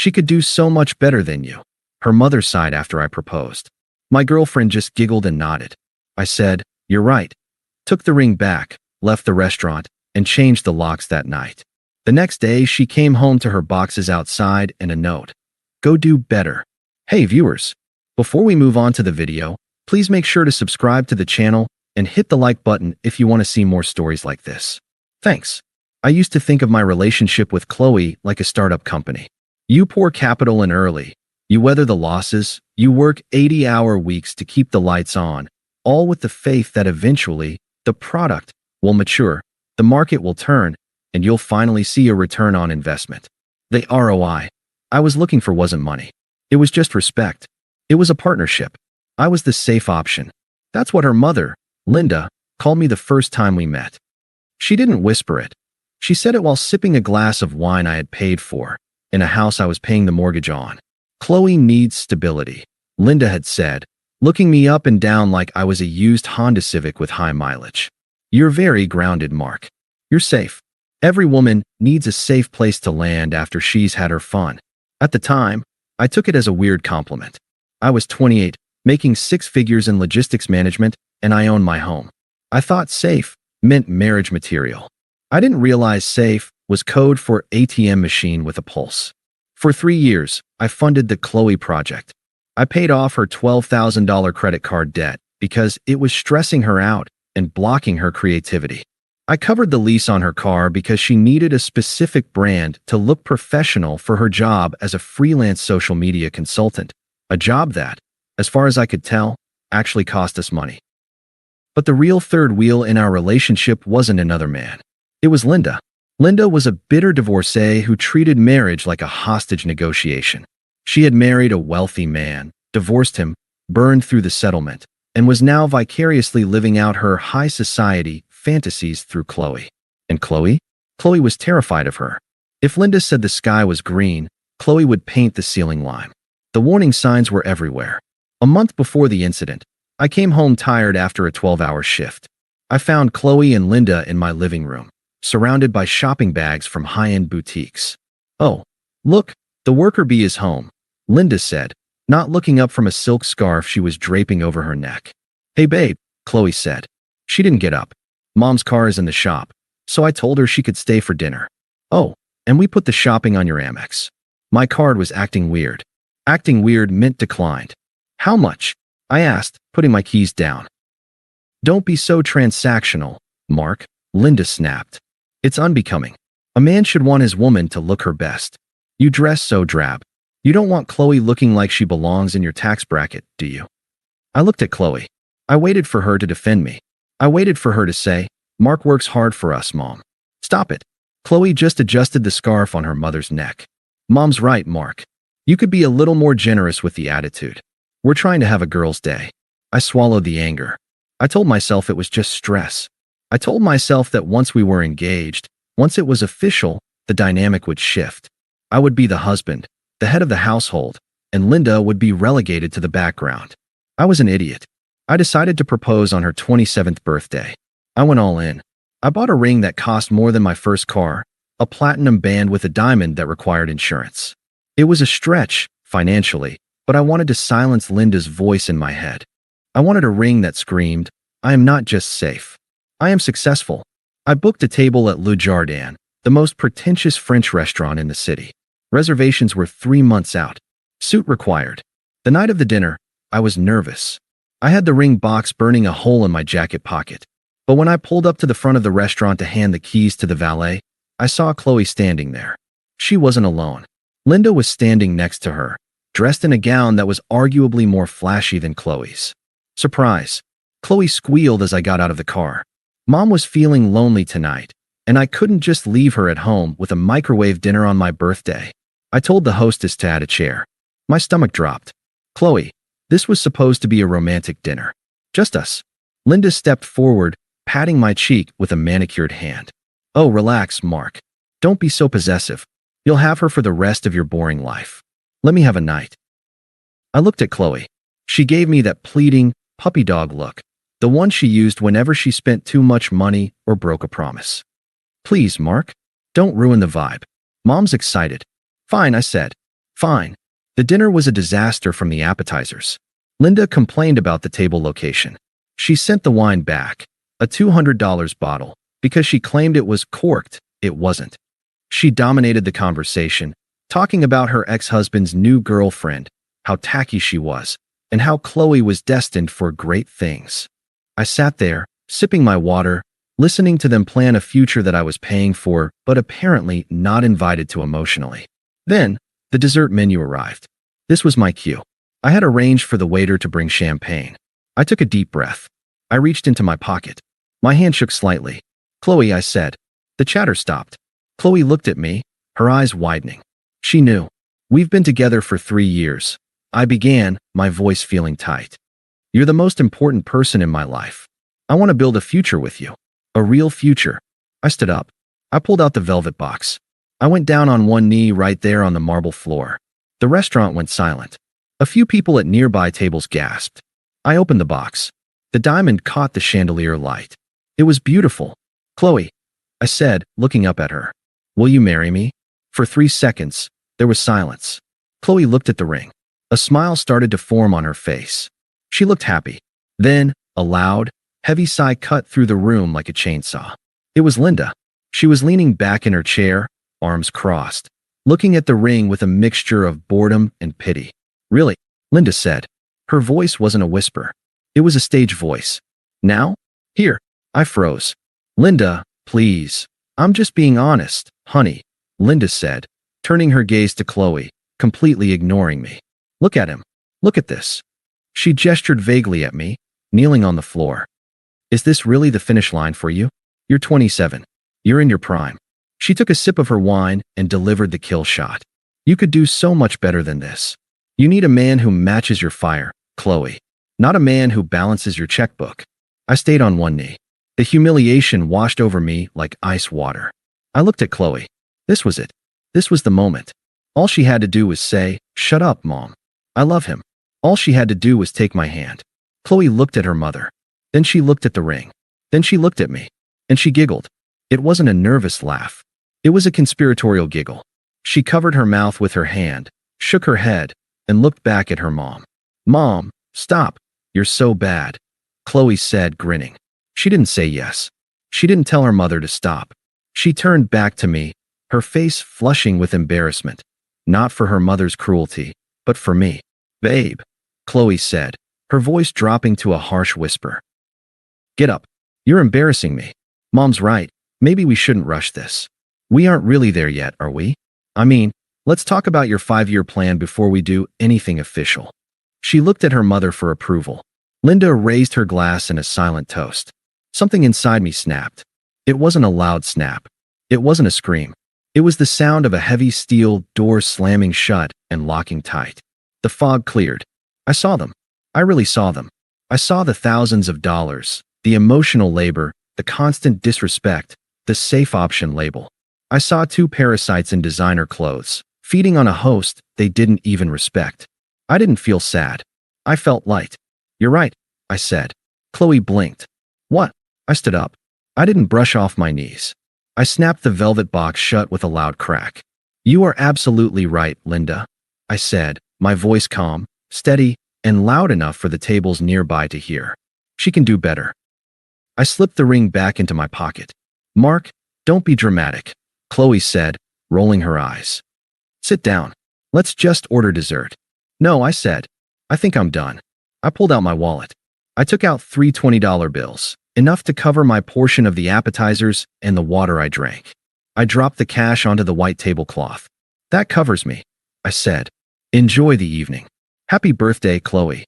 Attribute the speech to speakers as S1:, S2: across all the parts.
S1: She could do so much better than you. Her mother sighed after I proposed. My girlfriend just giggled and nodded. I said, "You're right." Took the ring back, left the restaurant, and changed the locks that night. The next day, she came home to her boxes outside and a note. "Go do better." Hey viewers, before we move on to the video, please make sure to subscribe to the channel and hit the like button if you want to see more stories like this. Thanks. I used to think of my relationship with Qley like a startup company. You pour capital in early, you weather the losses, you work 80-hour weeks to keep the lights on, all with the faith that eventually the product will mature, the market will turn, and you'll finally see a return on investment. The ROI I was looking for wasn't money. It was just respect. It was a partnership. I was the safe option. That's what her mother, Linda, called me the first time we met. She didn't whisper it. She said it while sipping a glass of wine I had paid for, in a house I was paying the mortgage on. "Qley needs stability," Linda had said, looking me up and down like I was a used Honda Civic with high mileage. "You're very grounded, Mark. You're safe. Every woman needs a safe place to land after she's had her fun." At the time, I took it as a weird compliment. I was 28, making 6 figures in logistics management, and I owned my home. I thought safe meant marriage material. I didn't realize safe was code for ATM machine with a pulse. For 3 years, I funded the Qley project. I paid off her $12,000 credit card debt because it was stressing her out and blocking her creativity. I covered the lease on her car because she needed a specific brand to look professional for her job as a freelance social media consultant, a job that, as far as I could tell, actually cost us money. But the real third wheel in our relationship wasn't another man. It was Linda. Linda was a bitter divorcee who treated marriage like a hostage negotiation. She had married a wealthy man, divorced him, burned through the settlement, and was now vicariously living out her high society fantasies through Qley. And Qley? Qley was terrified of her. If Linda said the sky was green, Qley would paint the ceiling lime. The warning signs were everywhere. A month before the incident, I came home tired after a 12-hour shift. I found Qley and Linda in my living room, surrounded by shopping bags from high-end boutiques. "Oh, look, the worker bee is home," Linda said, not looking up from a silk scarf she was draping over her neck. "Hey babe," Qley said. She didn't get up. "Mom's car is in the shop, so I told her she could stay for dinner." "Oh, and we put the shopping on your Amex." My card was acting weird. Acting weird meant declined. "How much?" I asked, putting my keys down. "Don't be so transactional, Mark," Linda snapped. "It's unbecoming. A man should want his woman to look her best. You dress so drab. You don't want Qley looking like she belongs in your tax bracket, do you?" I looked at Qley. I waited for her to defend me. I waited for her to say, "Mark works hard for us, Mom." "Stop it." Qley just adjusted the scarf on her mother's neck. "Mom's right, Mark. You could be a little more generous with the attitude. We're trying to have a girl's day." I swallowed the anger. I told myself it was just stress. I told myself that once we were engaged, once it was official, the dynamic would shift. I would be the husband, the head of the household, and Linda would be relegated to the background. I was an idiot. I decided to propose on her 27th birthday. I went all in. I bought a ring that cost more than my first car, a platinum band with a diamond that required insurance. It was a stretch, financially, but I wanted to silence Linda's voice in my head. I wanted a ring that screamed, "I am not just safe. I am successful." I booked a table at Le Jardin, the most pretentious French restaurant in the city. Reservations were 3 months out. Suit required. The night of the dinner, I was nervous. I had the ring box burning a hole in my jacket pocket. But when I pulled up to the front of the restaurant to hand the keys to the valet, I saw Qley standing there. She wasn't alone. Linda was standing next to her, dressed in a gown that was arguably more flashy than Qley's. Surprise. Qley squealed as I got out of the car. Mom was feeling lonely tonight, and I couldn't just leave her at home with a microwave dinner on my birthday. I told the hostess to add a chair. My stomach dropped. "Qley, this was supposed to be a romantic dinner. Just us." Linda stepped forward, patting my cheek with a manicured hand. "Oh, relax, Mark. Don't be so possessive. You'll have her for the rest of your boring life. Let me have a night." I looked at Qley. She gave me that pleading, puppy dog look, the one she used whenever she spent too much money or broke a promise. "Please, Mark, don't ruin the vibe. Mom's excited." "Fine," I said. Fine. The dinner was a disaster from the appetizers. Linda complained about the table location. She sent the wine back, a $200 bottle, because she claimed it was corked. It wasn't. She dominated the conversation, talking about her ex-husband's new girlfriend, how tacky she was, and how Qley was destined for great things. I sat there, sipping my water, listening to them plan a future that I was paying for, but apparently not invited to emotionally. Then, the dessert menu arrived. This was my cue. I had arranged for the waiter to bring champagne. I took a deep breath. I reached into my pocket. My hand shook slightly. "Qley," I said. The chatter stopped. Qley looked at me, her eyes widening. She knew. "We've been together for 3 years. I began, my voice feeling tight. "You're the most important person in my life. I want to build a future with you. A real future." I stood up. I pulled out the velvet box. I went down on one knee right there on the marble floor. The restaurant went silent. A few people at nearby tables gasped. I opened the box. The diamond caught the chandelier light. It was beautiful. "Qley," I said, looking up at her. "Will you marry me?" For 3 seconds, there was silence. Qley looked at the ring. A smile started to form on her face. She looked happy. Then, a loud, heavy sigh cut through the room like a chainsaw. It was Linda. She was leaning back in her chair, arms crossed, looking at the ring with a mixture of boredom and pity. "Really?" Linda said. Her voice wasn't a whisper. It was a stage voice. "Now? Here." I froze. "Linda, please. I'm just being honest, honey," Linda said, turning her gaze to Qley, completely ignoring me. "Look at him. Look at this." She gestured vaguely at me, kneeling on the floor. "Is this really the finish line for you? You're 27. You're in your prime." She took a sip of her wine and delivered the kill shot. "You could do so much better than this. You need a man who matches your fire, Qley, not a man who balances your checkbook." I stayed on one knee. The humiliation washed over me like ice water. I looked at Qley. This was it. This was the moment. All she had to do was say, "Shut up, Mom. I love him." All she had to do was take my hand. Qley looked at her mother. Then she looked at the ring. Then she looked at me. And she giggled. It wasn't a nervous laugh. It was a conspiratorial giggle. She covered her mouth with her hand, shook her head, and looked back at her mom. "Mom, stop. You're so bad," Qley said, grinning. She didn't say yes. She didn't tell her mother to stop. She turned back to me, her face flushing with embarrassment. Not for her mother's cruelty, but for me. "Babe," Qley said, her voice dropping to a harsh whisper. "Get up. You're embarrassing me." "Mom's right. Maybe we shouldn't rush this. We aren't really there yet, are we? I mean, let's talk about your 5-year plan before we do anything official." She looked at her mother for approval. Linda raised her glass in a silent toast. Something inside me snapped. It wasn't a loud snap. It wasn't a scream. It was the sound of a heavy steel door slamming shut and locking tight. The fog cleared. I saw them. I really saw them. I saw the thousands of dollars, the emotional labor, the constant disrespect, the safe option label. I saw 2 parasites in designer clothes, feeding on a host they didn't even respect. I didn't feel sad. I felt light. "You're right," I said. Qley blinked. "What?" I stood up. I didn't brush off my knees. I snapped the velvet box shut with a loud crack. "You are absolutely right, Linda," I said, my voice calm, steady, and loud enough for the tables nearby to hear. "She can do better." I slipped the ring back into my pocket. "Mark, don't be dramatic," Qley said, rolling her eyes. "Sit down. Let's just order dessert." "No," I said. "I think I'm done." I pulled out my wallet. I took out 3 $20 bills, enough to cover my portion of the appetizers and the water I drank. I dropped the cash onto the white tablecloth. "That covers me," I said. "Enjoy the evening." "Happy birthday, Qley."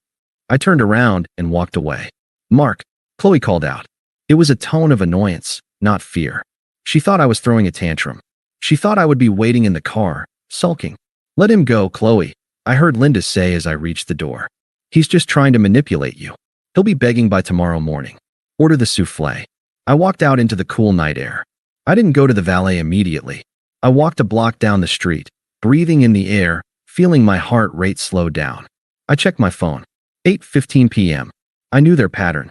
S1: I turned around and walked away. "Mark," Qley called out. It was a tone of annoyance, not fear. She thought I was throwing a tantrum. She thought I would be waiting in the car, sulking. "Let him go, Qley," I heard Linda say as I reached the door. "He's just trying to manipulate you. He'll be begging by tomorrow morning. Order the souffle." I walked out into the cool night air. I didn't go to the valet immediately. I walked a block down the street, breathing in the air, feeling my heart rate slow down. I checked my phone. 8:15 p.m. I knew their pattern.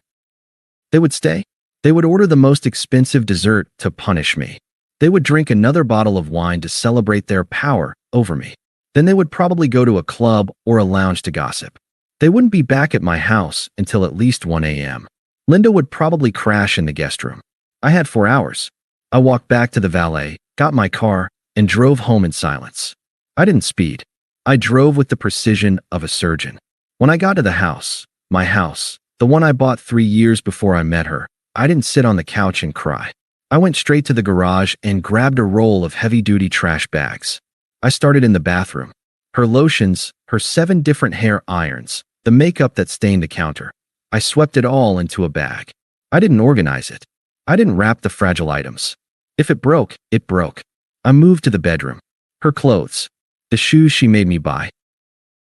S1: They would stay. They would order the most expensive dessert to punish me. They would drink another bottle of wine to celebrate their power over me. Then they would probably go to a club or a lounge to gossip. They wouldn't be back at my house until at least 1 a.m. Linda would probably crash in the guest room. I had 4 hours. I walked back to the valet, got my car, and drove home in silence. I didn't speed. I drove with the precision of a surgeon. When I got to the house, my house, the one I bought 3 years before I met her, I didn't sit on the couch and cry. I went straight to the garage and grabbed a roll of heavy-duty trash bags. I started in the bathroom. Her lotions, her 7 different hair irons, the makeup that stained the counter. I swept it all into a bag. I didn't organize it. I didn't wrap the fragile items. If it broke, it broke. I moved to the bedroom. Her clothes, the shoes she made me buy,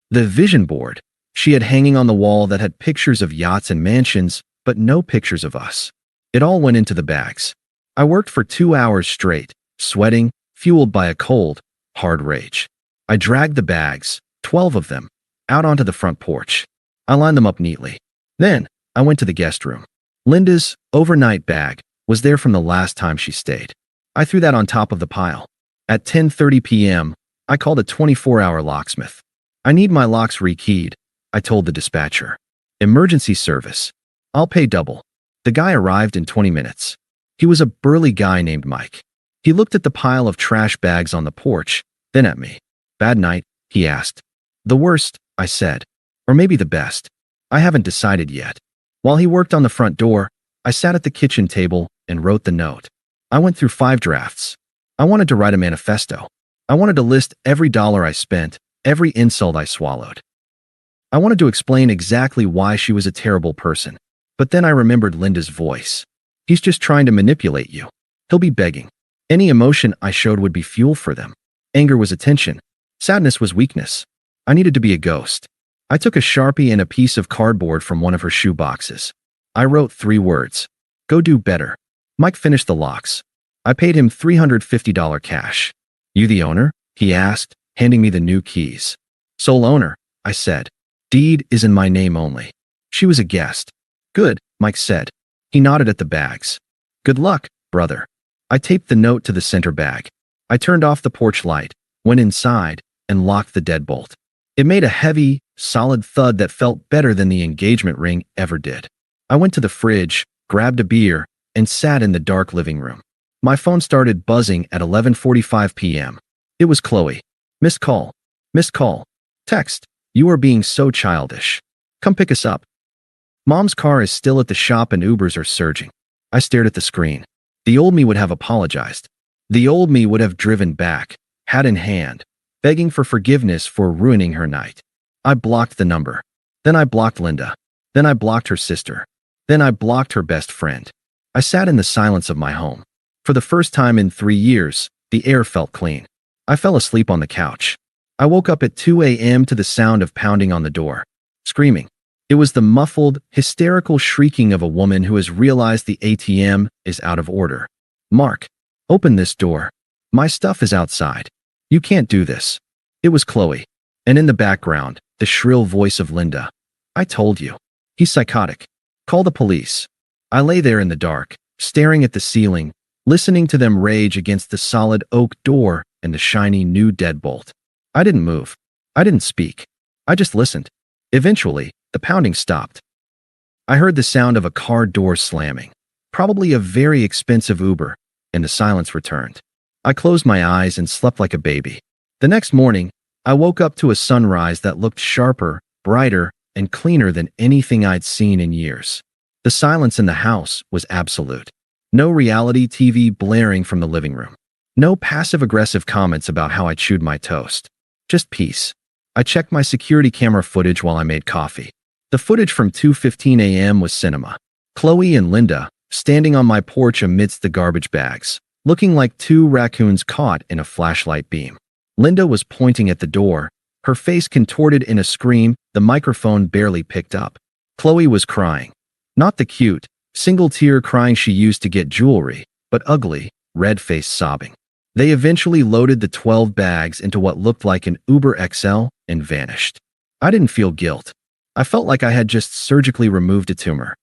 S1: the vision board she had hanging on the wall that had pictures of yachts and mansions, but no pictures of us. It all went into the bags. I worked for 2 hours straight, sweating, fueled by a cold, hard rage. I dragged the bags, 12 of them, out onto the front porch. I lined them up neatly. Then, I went to the guest room. Linda's overnight bag was there from the last time she stayed. I threw that on top of the pile. At 10:30 p.m., I called a 24-hour locksmith. I need my locks rekeyed, I told the dispatcher. Emergency service. I'll pay double. The guy arrived in 20 minutes. He was a burly guy named Mike. He looked at the pile of trash bags on the porch, then at me. Bad night, he asked. The worst, I said. Or maybe the best. I haven't decided yet. While he worked on the front door, I sat at the kitchen table and wrote the note. I went through 5 drafts. I wanted to write a manifesto. I wanted to list every dollar I spent, every insult I swallowed. I wanted to explain exactly why she was a terrible person. But then I remembered Linda's voice. He's just trying to manipulate you. He'll be begging. Any emotion I showed would be fuel for them. Anger was attention. Sadness was weakness. I needed to be a ghost. I took a Sharpie and a piece of cardboard from one of her shoe boxes. I wrote 3 words. Go do better. Mike finished the locks. I paid him $350 cash. You the owner? He asked, handing me the new keys. Sole owner, I said. Deed is in my name only. She was a guest. Good, Mike said. He nodded at the bags. Good luck, brother. I taped the note to the center bag. I turned off the porch light, went inside, and locked the deadbolt. It made a heavy, solid thud that felt better than the engagement ring ever did. I went to the fridge, grabbed a beer, and sat in the dark living room. My phone started buzzing at 11:45 p.m. It was Qley. Missed call. Missed call. Text. You are being so childish. Come pick us up. Mom's car is still at the shop and Ubers are surging. I stared at the screen. The old me would have apologized. The old me would have driven back, hat in hand, begging for forgiveness for ruining her night. I blocked the number. Then I blocked Linda. Then I blocked her sister. Then I blocked her best friend. I sat in the silence of my home. For the first time in 3 years, the air felt clean. I fell asleep on the couch. I woke up at 2 a.m. to the sound of pounding on the door. Screaming. It was the muffled, hysterical shrieking of a woman who has realized the ATM is out of order. Mark, open this door. My stuff is outside. You can't do this. It was Qley. And in the background, the shrill voice of Linda. I told you. He's psychotic. Call the police. I lay there in the dark, staring at the ceiling, listening to them rage against the solid oak door and the shiny new deadbolt. I didn't move. I didn't speak. I just listened. Eventually, the pounding stopped. I heard the sound of a car door slamming, probably a very expensive Uber, and the silence returned. I closed my eyes and slept like a baby. The next morning, I woke up to a sunrise that looked sharper, brighter, and cleaner than anything I'd seen in years. The silence in the house was absolute. No reality TV blaring from the living room. No passive-aggressive comments about how I chewed my toast. Just peace. I checked my security camera footage while I made coffee. The footage from 2:15 a.m. was cinema. Qley and Linda, standing on my porch amidst the garbage bags, looking like 2 raccoons caught in a flashlight beam. Linda was pointing at the door, her face contorted in a scream the microphone barely picked up. Qley was crying. Not the cute, single-tear crying she used to get jewelry, but ugly, red-faced sobbing. They eventually loaded the 12 bags into what looked like an Uber XL and vanished. I didn't feel guilt. I felt like I had just surgically removed a tumor.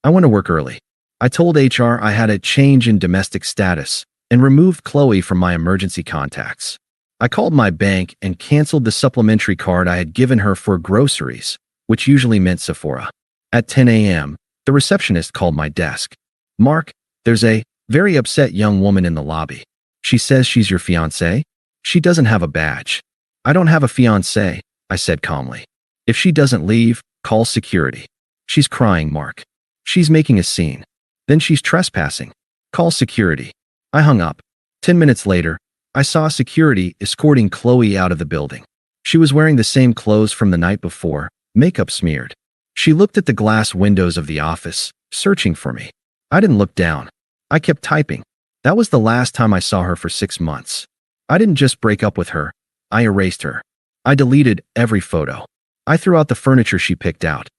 S1: I went to work early. I told HR I had a change in domestic status and removed Qley from my emergency contacts. I called my bank and canceled the supplementary card I had given her for groceries, which usually meant Sephora. At 10 a.m., the receptionist called my desk. "Mark, there's a very upset young woman in the lobby. She says she's your fiancé. She doesn't have a badge." "I don't have a fiancé," I said calmly. "If she doesn't leave, call security." "She's crying, Mark. She's making a scene. Then she's trespassing. Call security." I hung up. 10 minutes later, I saw security escorting Qley out of the building. She was wearing the same clothes from the night before, makeup smeared. She looked at the glass windows of the office, searching for me. I didn't look down. I kept typing. That was the last time I saw her for 6 months. I didn't just break up with her. I erased her. I deleted every photo. I threw out the furniture she picked out.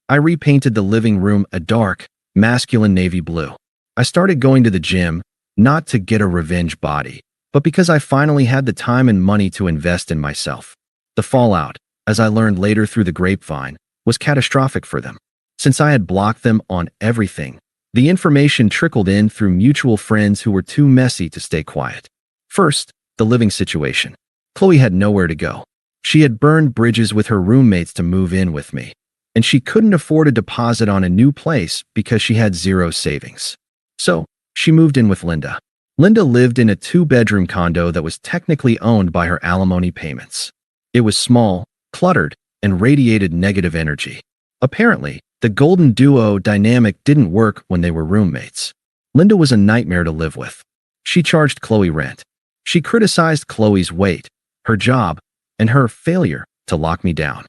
S1: I repainted the living room a dark, masculine navy blue. I started going to the gym, not to get a revenge body, but because I finally had the time and money to invest in myself. The fallout, as I learned later through the grapevine, was catastrophic for them. Since I had blocked them on everything, the information trickled in through mutual friends who were too messy to stay quiet. First, the living situation. Qley had nowhere to go. She had burned bridges with her roommates to move in with me, and she couldn't afford a deposit on a new place because she had zero savings. So, she moved in with Linda. Linda lived in a 2-bedroom condo that was technically owned by her alimony payments. It was small, cluttered, and radiated negative energy. Apparently, the golden duo dynamic didn't work when they were roommates. Linda was a nightmare to live with. She charged Qley rent. She criticized Qley's weight, her job, and her failure to lock me down.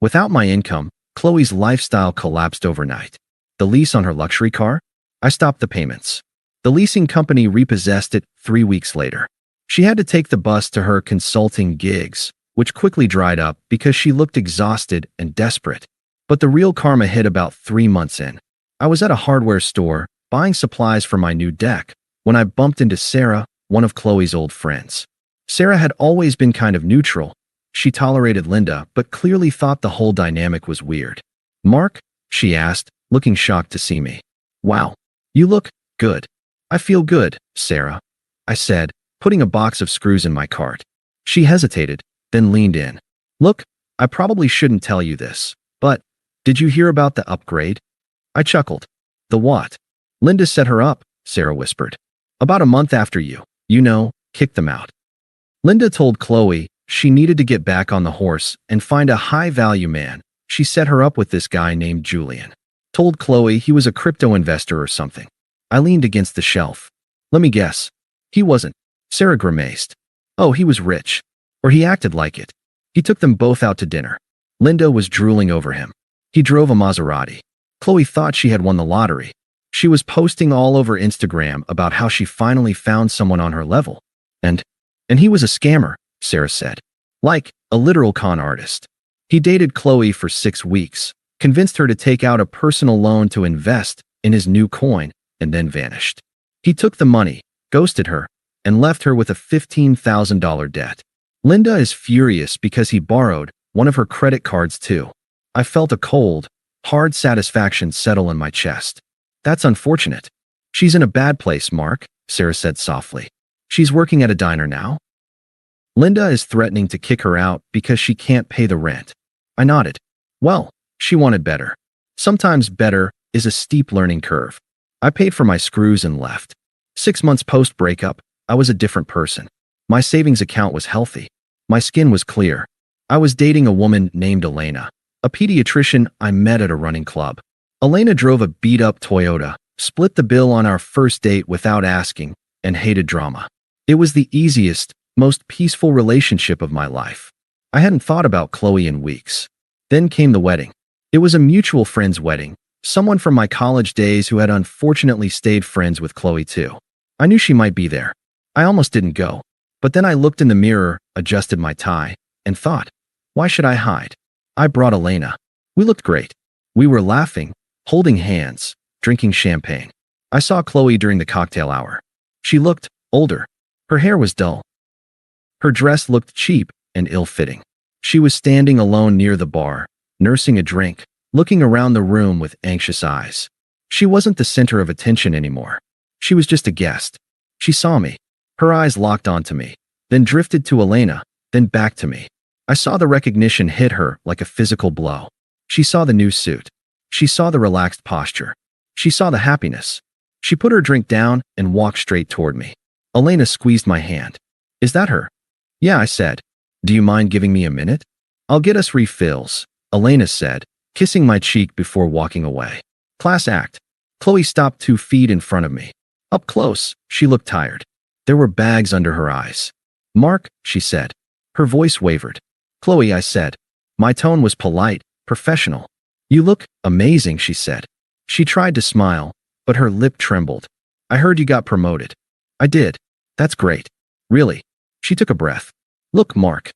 S1: Without my income, Qley's lifestyle collapsed overnight. The lease on her luxury car? I stopped the payments. The leasing company repossessed it 3 weeks later. She had to take the bus to her consulting gigs, which quickly dried up because she looked exhausted and desperate. But the real karma hit about 3 months in. I was at a hardware store, buying supplies for my new deck, when I bumped into Sarah, one of Qley's old friends. Sarah had always been kind of neutral. She tolerated Linda, but clearly thought the whole dynamic was weird. "Mark?" she asked, looking shocked to see me. "Wow, you look good." "I feel good, Sarah," I said, putting a box of screws in my cart. She hesitated, then leaned in. "Look, I probably shouldn't tell you this, but did you hear about the upgrade?" I chuckled. "The what?" "Linda set her up," Sarah whispered. "About a month after you kicked them out. Linda told Qley she needed to get back on the horse and find a high-value man. She set her up with this guy named Julian. Told Qley he was a crypto investor or something." I leaned against the shelf. "Let me guess. He wasn't." Sarah grimaced. "Oh, he was rich. Or he acted like it. He took them both out to dinner." Linda was drooling over him. "He drove a Maserati." Qley thought she had won the lottery. She was posting all over Instagram about how she finally found someone on her level. And he was a scammer," Sarah said. "Like a literal con artist. He dated Qley for 6 weeks, convinced her to take out a personal loan to invest in his new coin, and then vanished. He took the money, ghosted her, and left her with a $15,000 debt. Linda is furious because he borrowed one of her credit cards too." I felt a cold, hard satisfaction settle in my chest. "That's unfortunate." "She's in a bad place, Mark," Sarah said softly. "She's working at a diner now. Linda is threatening to kick her out because she can't pay the rent." I nodded. Well, she wanted better. Sometimes better is a steep learning curve. I paid for my screws and left. 6 months post-breakup, I was a different person. My savings account was healthy. My skin was clear. I was dating a woman named Elena, a pediatrician I met at a running club. Elena drove a beat-up Toyota, split the bill on our first date without asking, and hated drama. It was the easiest, most peaceful relationship of my life. I hadn't thought about Qley in weeks. Then came the wedding. It was a mutual friend's wedding, someone from my college days who had unfortunately stayed friends with Qley too. I knew she might be there. I almost didn't go. But then I looked in the mirror, adjusted my tie, and thought, why should I hide? I brought Elena. We looked great. We were laughing, holding hands, drinking champagne. I saw Qley during the cocktail hour. She looked older. Her hair was dull. Her dress looked cheap and ill-fitting. She was standing alone near the bar, nursing a drink, looking around the room with anxious eyes. She wasn't the center of attention anymore. She was just a guest. She saw me. Her eyes locked onto me. then drifted to Elena, then back to me. I saw the recognition hit her like a physical blow. She saw the new suit. She saw the relaxed posture. She saw the happiness. She put her drink down and walked straight toward me. Elena squeezed my hand. Is that her? Yeah, I said. Do you mind giving me a minute? I'll get us refills, Elena said, kissing my cheek before walking away. Class act. Qley stopped 2 feet in front of me. Up close, she looked tired. There were bags under her eyes. Mark, she said. Her voice wavered. Qley, I said. My tone was polite, professional. You look amazing, she said. She tried to smile, but her lip trembled. I heard you got promoted. I did. That's great. Really. She took a breath. Look, Mark.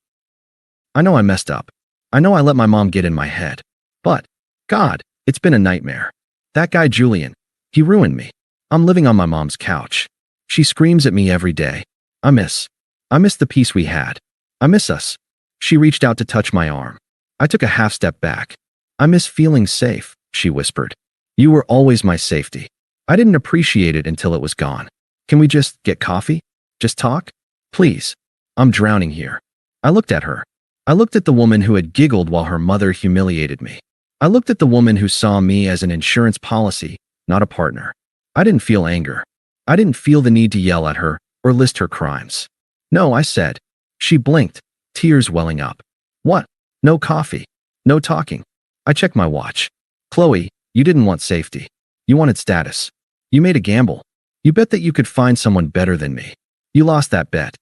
S1: I know I messed up. I know I let my mom get in my head. But, God, it's been a nightmare. That guy Julian, he ruined me. I'm living on my mom's couch. She screams at me every day. I miss the peace we had. I miss us. She reached out to touch my arm. I took a half step back. I miss feeling safe, she whispered. You were always my safety. I didn't appreciate it until it was gone. Can we just get coffee? Just talk? Please. I'm drowning here. I looked at her. I looked at the woman who had giggled while her mother humiliated me. I looked at the woman who saw me as an insurance policy, not a partner. I didn't feel anger. I didn't feel the need to yell at her or list her crimes. No, I said. She blinked, tears welling up. What? No coffee. No talking. I checked my watch. Qley, you didn't want safety. You wanted status. You made a gamble. You bet that you could find someone better than me. You lost that bet.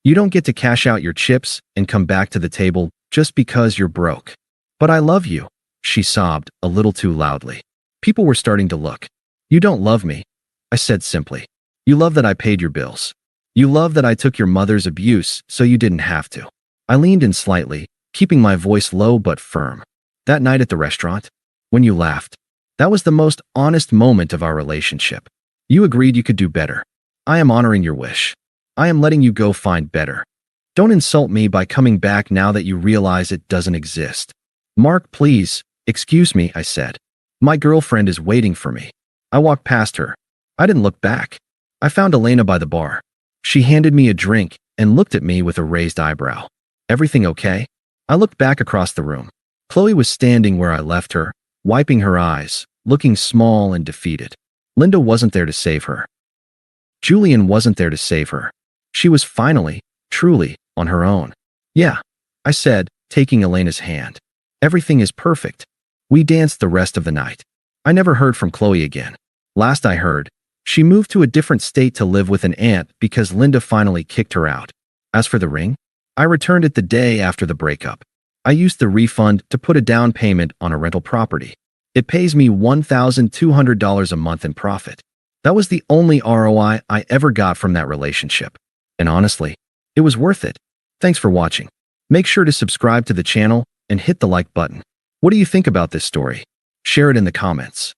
S1: You don't get to cash out your chips and come back to the table just because you're broke. But I love you, she sobbed a little too loudly. People were starting to look. You don't love me, I said simply. You love that I paid your bills. You love that I took your mother's abuse so you didn't have to. I leaned in slightly, keeping my voice low but firm. That night at the restaurant, when you laughed, that was the most honest moment of our relationship. You agreed you could do better. I am honoring your wish. I am letting you go find better. Don't insult me by coming back now that you realize it doesn't exist. Mark, please, excuse me, I said. My girlfriend is waiting for me. I walked past her. I didn't look back. I found Elena by the bar. She handed me a drink and looked at me with a raised eyebrow. Everything okay? I looked back across the room. Qley was standing where I left her, wiping her eyes, looking small and defeated. Linda wasn't there to save her. Julian wasn't there to save her. She was finally, truly, on her own. Yeah, I said, taking Elena's hand. Everything is perfect. We danced the rest of the night. I never heard from Qley again. Last I heard, she moved to a different state to live with an aunt because Linda finally kicked her out. As for the ring, I returned it the day after the breakup. I used the refund to put a down payment on a rental property. It pays me $1,200 a month in profit. That was the only ROI I ever got from that relationship. And honestly, it was worth it. Thanks for watching. Make sure to subscribe to the channel and hit the like button. What do you think about this story? Share it in the comments.